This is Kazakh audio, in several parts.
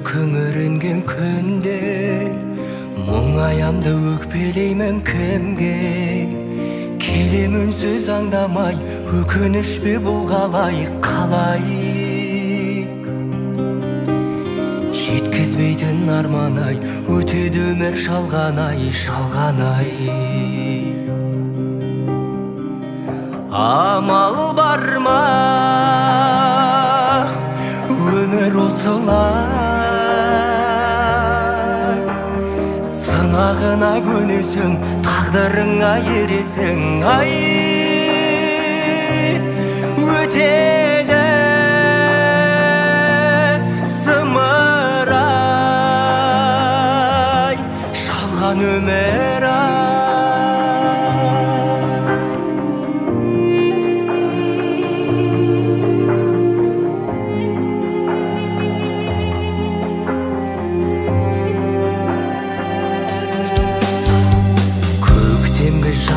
күңіренген күнде мұңаямды өкпелеймін кімге келем үнсіз аңдамай өкініш пе бұл қалай жеткізбейтін арман-ай өтеді өмір шалғанай амал бар ма өмір осылай сынағына көнесің тағдырыңа ересің ай өтеді зымырай шалған өмір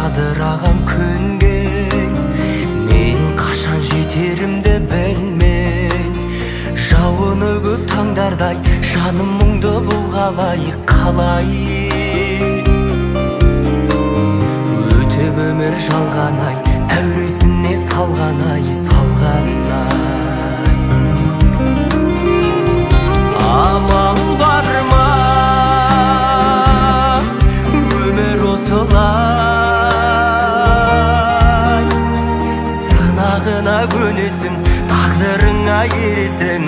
жадыраған күнге мен қашан жетерімді білмей жауыны көп таңдардай жаным мұңды бұл қалай өтіп өмір жалғанай әуресіне салғанай амал бар ма өмір осылай көнесің тағдырыңа ересің